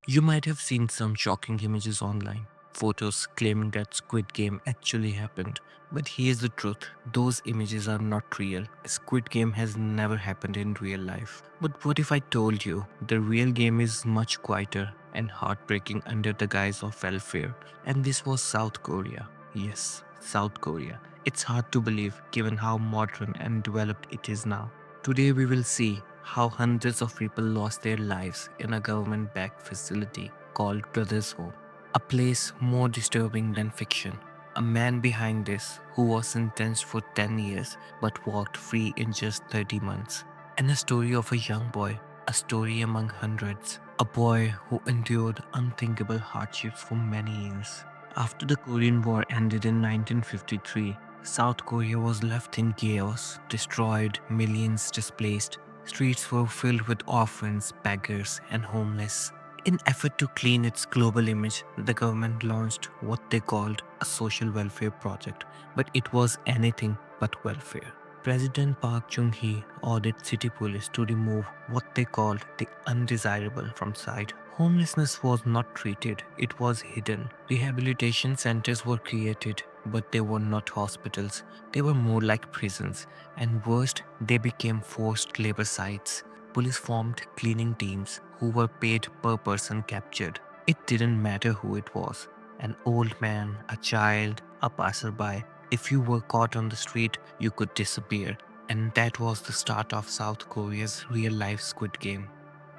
You might have seen some shocking images online, photos claiming that Squid Game actually happened. But here's the truth, those images are not real. Squid Game has never happened in real life. But what if I told you the real game is much quieter and heartbreaking under the guise of welfare? And this was South Korea. Yes, South Korea. It's hard to believe given how modern and developed it is now. Today, we will see how hundreds of people lost their lives in a government backed facility called Brothers Home, a place more disturbing than fiction. A man behind this who was sentenced for 10 years but walked free in just 30 months. And a story of a young boy, a story among hundreds, a boy who endured unthinkable hardships for many years. After the Korean War ended in 1953, South Korea was left in chaos, destroyed, millions displaced. Streets were filled with orphans, beggars, and homeless. In effort to clean its global image, the government launched what they called a social welfare project, but it was anything but welfare. President Park Chung-hee ordered city police to remove what they called the undesirable from sight. Homelessness was not treated, it was hidden. Rehabilitation centers were created, but they were not hospitals. They were more like prisons. And worst, they became forced labor sites. Police formed cleaning teams who were paid per person captured. It didn't matter who it was, an old man, a child, a passerby. If you were caught on the street, you could disappear. And that was the start of South Korea's real life Squid Game.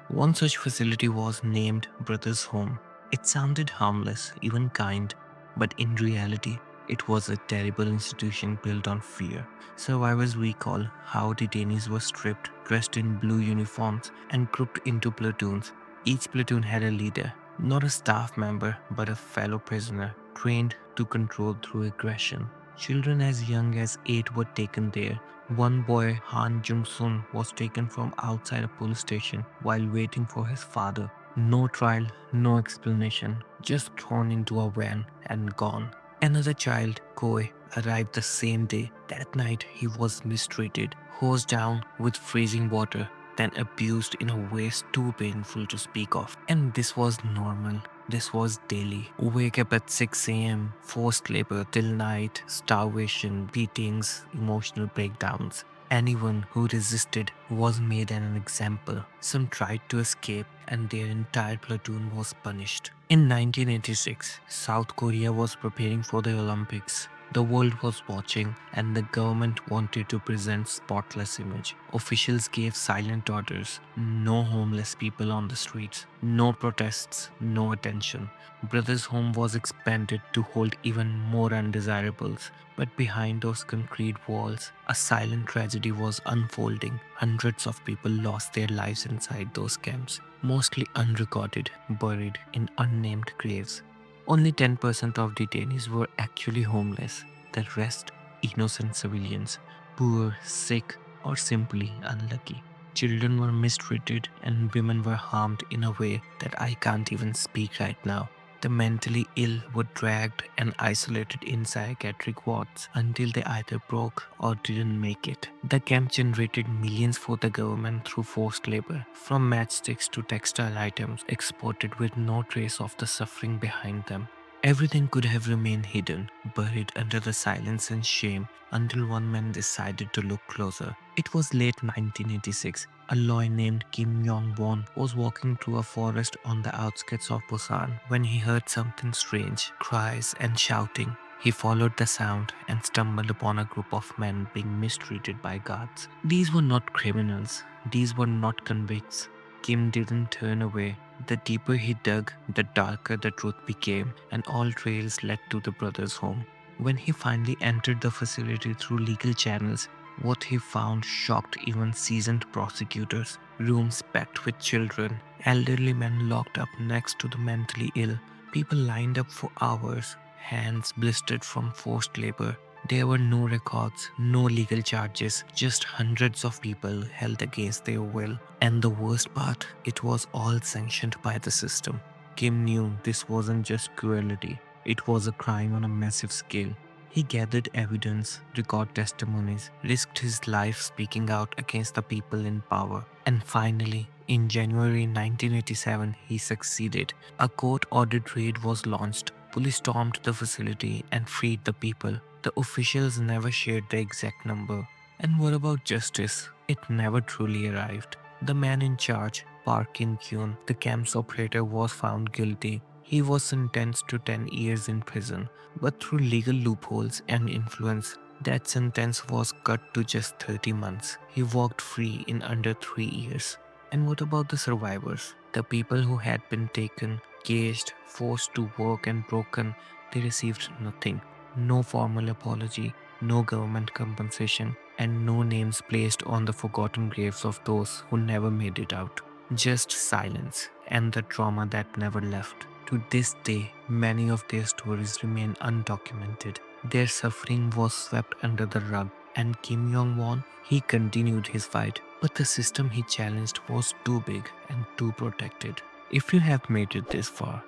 One such facility was named Brothers Home. It sounded harmless, even kind, but in reality, it was a terrible institution built on fear. Survivors recall how detainees were stripped, dressed in blue uniforms, and grouped into platoons. Each platoon had a leader, not a staff member, but a fellow prisoner, trained to control through aggression. Children as young as 8 were taken there. One boy, Han Jung-sun, was taken from outside a police station while waiting for his father. No trial, no explanation, just thrown into a van and gone. Another child, Koi, arrived the same day. That night, he was mistreated, hosed down with freezing water, then abused in a way too painful to speak of. And this was normal. This was daily. Wake up at 6 a.m., forced labor till night, starvation, beatings, emotional breakdowns. Anyone who resisted was made an example. Some tried to escape, and their entire platoon was punished. In 1986, South Korea was preparing for the Olympics. The world was watching, and the government wanted to present spotless image. Officials gave silent orders: no homeless people on the streets, no protests, no attention. Brothers' Home was expanded to hold even more undesirables. But behind those concrete walls, a silent tragedy was unfolding. Hundreds of people lost their lives inside those camps, mostly unrecorded, buried in unnamed graves. Only 10% of detainees were actually homeless, the rest, innocent civilians, poor, sick, or simply unlucky. Children were mistreated and women were harmed in a way that I can't even speak right now. The mentally ill were dragged and isolated in psychiatric wards until they either broke or didn't make it. The camp generated millions for the government through forced labor, from matchsticks to textile items exported with no trace of the suffering behind them. Everything could have remained hidden, buried under the silence and shame until one man decided to look closer. It was late 1986. A lawyer named Kim Yong-won was walking through a forest on the outskirts of Busan when he heard something strange, cries and shouting. He followed the sound and stumbled upon a group of men being mistreated by guards. These were not criminals. These were not convicts. Kim didn't turn away. The deeper he dug, the darker the truth became, and all trails led to the brothers' home. When he finally entered the facility through legal channels, what he found shocked even seasoned prosecutors. Rooms packed with children, elderly men locked up next to the mentally ill, people lined up for hours, hands blistered from forced labor. There were no records, no legal charges, just hundreds of people held against their will. And the worst part, it was all sanctioned by the system. Kim knew this wasn't just cruelty, it was a crime on a massive scale. He gathered evidence, recorded testimonies, risked his life speaking out against the people in power. And finally, In January 1987, he succeeded. A court-ordered raid was launched. Police stormed the facility and freed the people. The officials never shared the exact number. And what about justice? It never truly arrived. The man in charge, Park In-kyun, the camp's operator, was found guilty. He was sentenced to 10 years in prison, but through legal loopholes and influence, that sentence was cut to just 30 months. He walked free in under 3 years. And what about the survivors? The people who had been taken, caged, forced to work and broken, they received nothing. No formal apology, no government compensation, and no names placed on the forgotten graves of those who never made it out. Just silence and the trauma that never left. To this day, many of their stories remain undocumented. Their suffering was swept under the rug, and Kim Jong-won, he continued his fight, but the system he challenged was too big and too protected. If you have made it this far,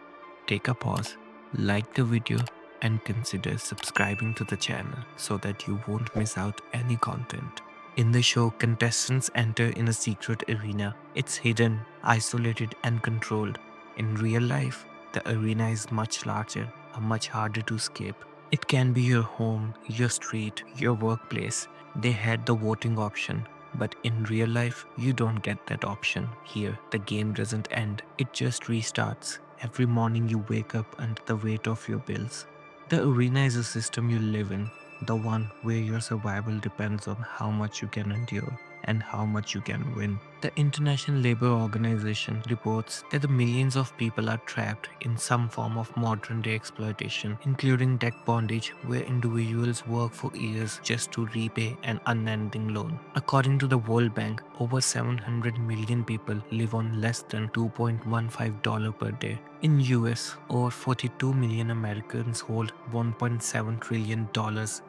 take a pause, like the video, and consider subscribing to the channel so that you won't miss out any content. In the show, contestants enter in a secret arena. It's hidden, isolated, and controlled. In real life, the arena is much larger and much harder to escape. It can be your home, your street, your workplace. They had the voting option, but in real life, you don't get that option. Here, the game doesn't end, it just restarts. Every morning you wake up under the weight of your bills. The arena is a system you live in, the one where your survival depends on how much you can endure and how much you can win. The International Labour Organization reports that the millions of people are trapped in some form of modern day exploitation, including debt bondage, where individuals work for years just to repay an unending loan. According to the World Bank, over 700 million people live on less than $2.15 per day. In US, over 42 million Americans hold $1.7 trillion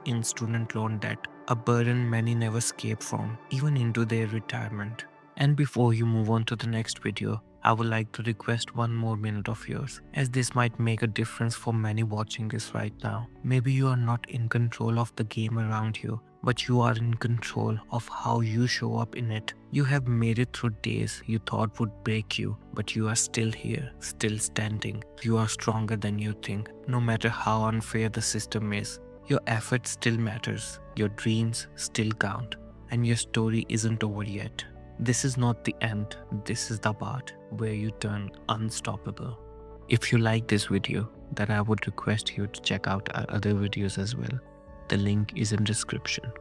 in student loan debt, a burden many never escape from, even into their retirement. And before you move on to the next video, I would like to request one more minute of yours, as this might make a difference for many watching this right now. Maybe you are not in control of the game around you, but you are in control of how you show up in it. You have made it through days you thought would break you, but you are still here, still standing. You are stronger than you think, no matter how unfair the system is. Your effort still matters, your dreams still count, and your story isn't over yet. This is not the end, this is the part where you turn unstoppable. If you like this video, then I would request you to check out our other videos as well. The link is in description.